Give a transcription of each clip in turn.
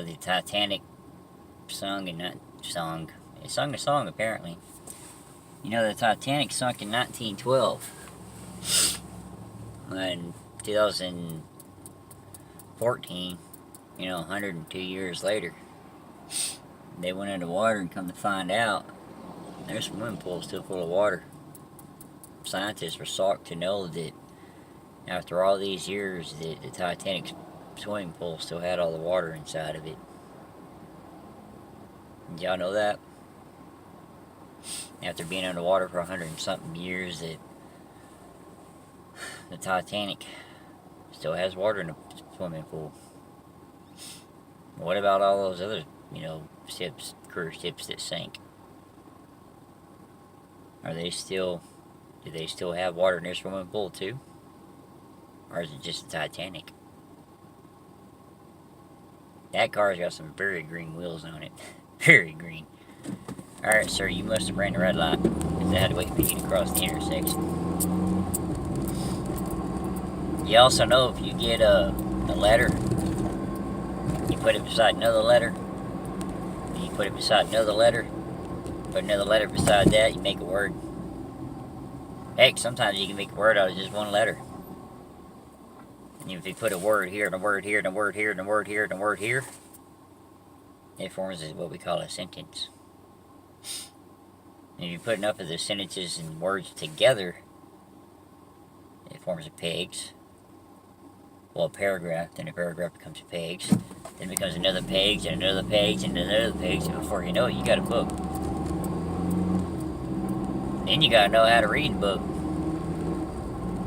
know, the Titanic it sung a song apparently. You know, the Titanic sunk in 1912. In 2014, 102 years later, they went underwater and come to find out their swimming pool is still full of water. Scientists were shocked to know that after all these years that the Titanic swimming pool still had all the water inside of it. Did y'all know that? After being underwater for 100 and something years, that the Titanic still has water in the swimming pool. What about all those other, ships, cruise ships that sank? Do they still have water in their swimming pool too? Or is it just the Titanic? That car's got some very green wheels on it. Very green. Alright, sir, you must have ran the red light, because I had to wait for you to cross the intersection. You also know if you get a letter, you put it beside another letter, and you put it beside another letter, put another letter beside that, you make a word. Heck, sometimes you can make a word out of just one letter. And if you put a word here, and a word here, and a word here, and a word here, and a word here, it forms what we call a sentence. And if you put enough of the sentences and words together, it forms a pegs. Well, a paragraph, then a paragraph becomes pegs, then it becomes another page, and another page, and another page, and before you know it, you got a book. Then you gotta know how to read a book.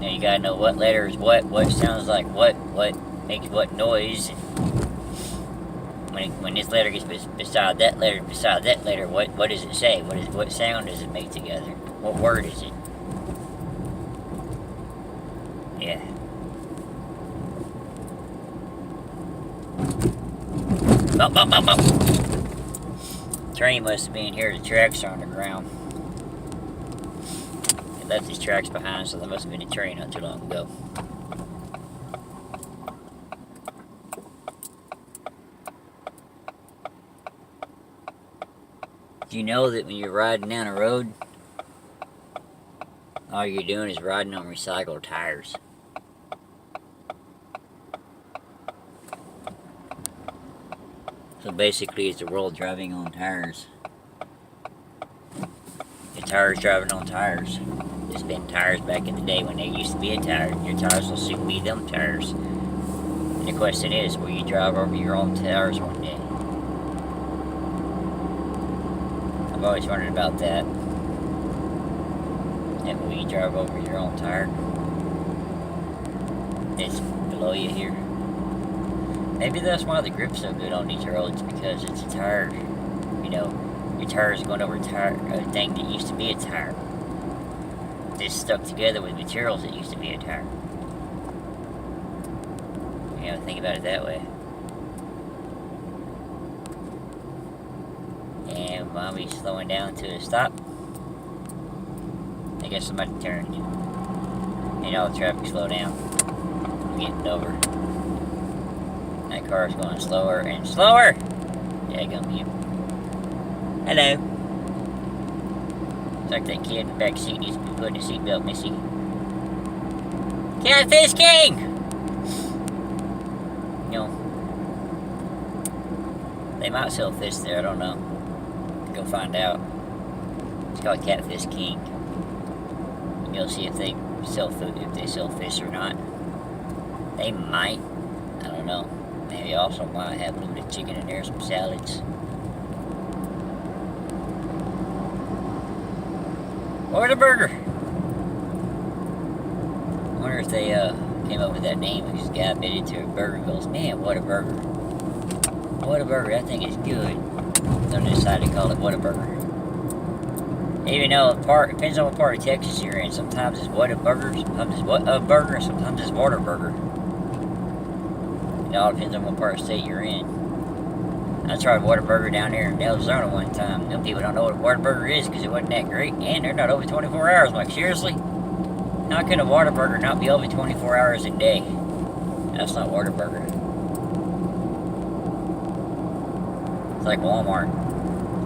Now you gotta know what letter is what sounds like what makes what noise. And when this letter gets beside that letter, what does it say? What sound does it make together? What word is it? Yeah. Bump, bump, bump, bump. Train must have been here. The tracks are on the ground. It left these tracks behind, so there must have been a train not too long ago. Do you know that when you're riding down a road, all you're doing is riding on recycled tires? So basically, it's the world driving on tires. The tires driving on tires. There's been tires back in the day when there used to be a tire. Your tires will soon be them tires. And the question is, will you drive over your own tires one day? I've always wondered about that. And will you drive over your own tire? It's below you here. Maybe that's why the grip's so good on these roads, because it's a tire. Your tire is going over a thing that used to be a tire. It's stuck together with materials that used to be a tire. Think about it that way. And while we slowing down to a stop, I guess somebody turned. All the traffic slow down. We're getting over. That car's going slower and slower. Daggum you. Hello. It's like that kid in the back seat needs to be putting a seatbelt, Missy. Catfish King! They might sell fish there, I don't know. Go find out. It's called Catfish King. And you'll see if they sell food, if they sell fish or not. They might. I don't know. Maybe also might have a little bit of chicken in there, some salads. Whataburger! I wonder if they came up with that name because the guy bit into a burger and goes, man, Whataburger. Whataburger, that thing is good. So they decided to call it Whataburger. Even though it depends on what part of Texas you're in. Sometimes it's Whataburger, sometimes it's Whataburger, and sometimes it's Waterburger. It all depends on what part of the state you're in. I tried Whataburger down there in Arizona one time. Them people don't know what a Whataburger is because it wasn't that great. And they're not over 24 hours. I'm like, seriously? How can a Whataburger not be over 24 hours a day? That's not Whataburger. It's like Walmart.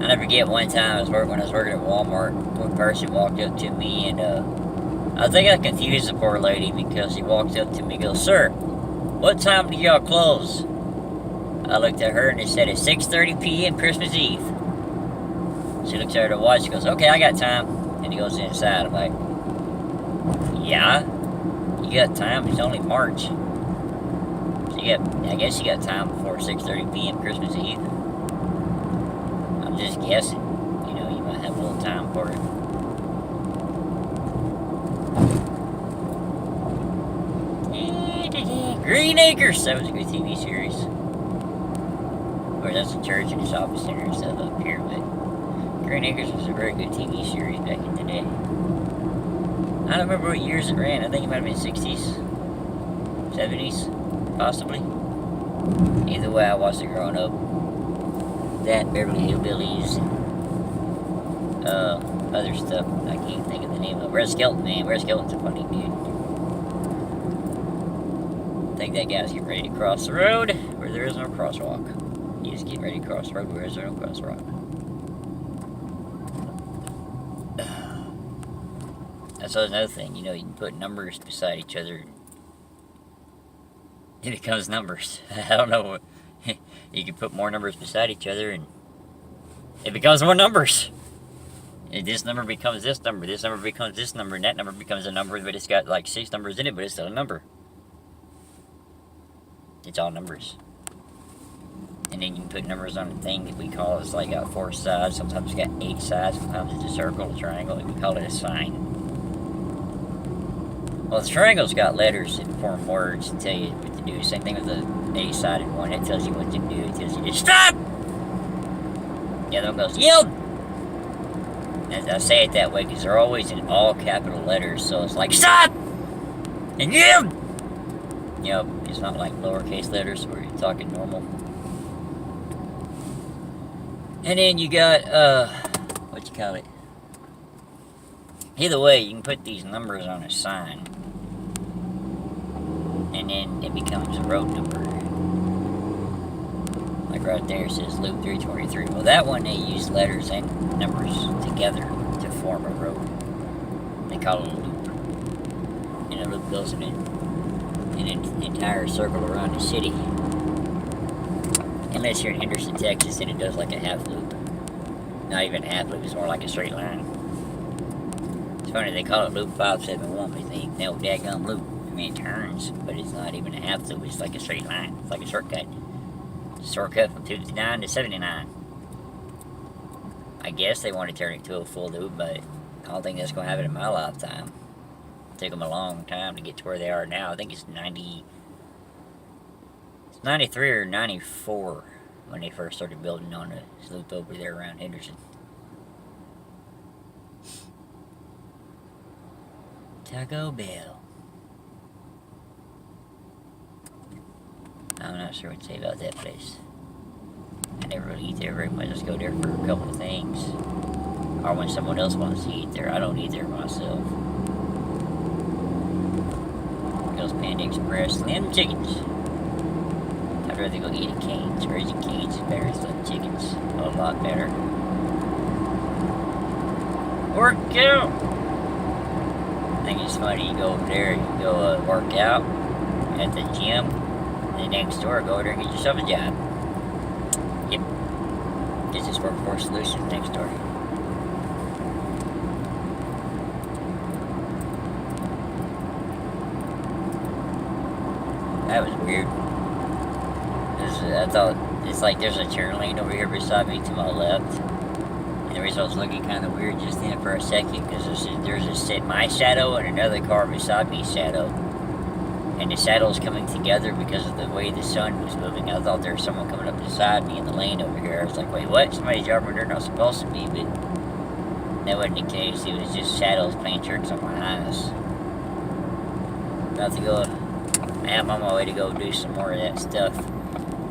I never forget one time when I was working at Walmart, one person walked up to me and I think I confused the poor lady because he walked up to me and goes, "Sir, what time do y'all close?" I looked at her and it said it's 6:30 p.m. Christmas Eve. She looks at her watch, she goes, "Okay, I got time." And he goes inside. I'm like, "Yeah, you got time, it's only March." So I guess you got time before 6:30 p.m. Christmas Eve. I'm just guessing. You know, you might have a little time for it. Green Acres! That was a good TV series. Of course, that's a church and a shopping center and stuff up here, but Green Acres was a very good TV series back in the day. I don't remember what years it ran. I think it might have been 60s, 70s, possibly. Either way, I watched it growing up. That, Beverly Hillbillies, other stuff. I can't think of the name of it. Red Skelton, man. Red Skelton's a funny dude. I think that guy's getting ready to cross the road where there is no crosswalk. He's getting ready to cross the road where there is no crosswalk. That's another thing, you know, you can put numbers beside each other. It becomes numbers. I don't know. You can put more numbers beside each other and it becomes more numbers. And this number becomes this number becomes this number, and that number becomes a number, but it's got like 6 numbers in it, but it's still a number. It's all numbers. And then you can put numbers on a thing that we call, it's like got 4 sides, sometimes it's got 8 sides, sometimes it's a circle, a triangle, and we call it a sign. Well, the triangle's got letters that form words and tell you what to do. Same thing with the 8-sided one, it tells you what to do, it tells you to stop! The other one goes, yield! And I say it that way because they're always in all capital letters, so it's like, stop! And yield! You know, it's not like lowercase letters where you're talking normal. And then you got, what you call it? Either way, you can put these numbers on a sign. And then it becomes a road number. Like right there, it says Loop 323. Well, that one, they use letters and numbers together to form a road. They call it a loop. And a loop goes in an entire circle around the city. Unless you're in Henderson, Texas, then it does like a half loop. Not even a half loop, it's more like a straight line. It's funny, they call it Loop 571, but they ain't no daggum loop. I mean, it turns, but it's not even a half loop, it's like a straight line. It's like a shortcut. It's a shortcut from 259 to 79. I guess they want to turn it to a full loop, but I don't think that's going to happen in my lifetime. It took them a long time to get to where they are now. I think it's 93 or 94 when they first started building on the loop over there around Henderson. Taco Bell. I'm not sure what to say about that place. I never really eat there very much. I just go there for a couple of things. Or when someone else wants to eat there. I don't eat there myself. Goes Panda Express. Slim Chickens. I'd rather go eat at Cane's. Raising Cane's is better than Chickens. A lot better. Work out! I think it's funny, you go over there, you go work out at the gym, and then next door, go over there and get yourself a job. Yep. This is Workforce Solutions next door. That was weird. I thought, it's like there's a turn lane over here beside me to my left. And the reason I was looking kind of weird just then for a second, because there's my shadow and another car beside me's shadow. And the shadows coming together because of the way the sun was moving. I thought there was someone coming up beside me in the lane over here. I was like, wait, what? Somebody's driving where they're not supposed to be, but that wasn't the case. It was just shadows playing tricks on my eyes. About to go, I'm on my way to go do some more of that stuff.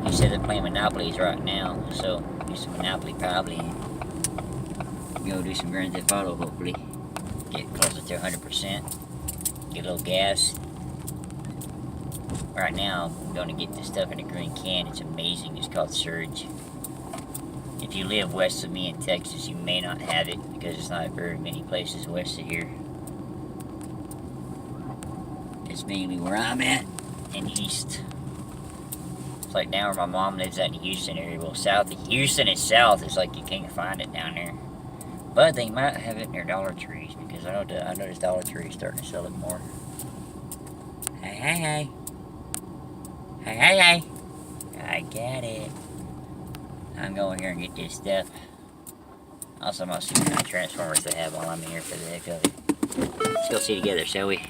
He said they're playing Monopolies right now, so do some Monopoly probably. Go do some Grand Theft Auto, hopefully. Get closer to 100%. Get a little gas. Right now, I'm going to get this stuff in a green can. It's amazing. It's called Surge. If you live west of me in Texas, you may not have it because there's not very many places west of here. It's mainly where I'm at, in east. It's like down where my mom lives at in the Houston area. Well, south of Houston itself, it's like you can't find it down there. But they might have it in their Dollar Trees because I noticed Dollar Tree is starting to sell it more. Hey, hey, hey. Hey, hey, hey. I got it. I'm going here and get this stuff. Also, I'm going to see what kind of Transformers they have while I'm here for the heck of it. Let's go see together, shall we?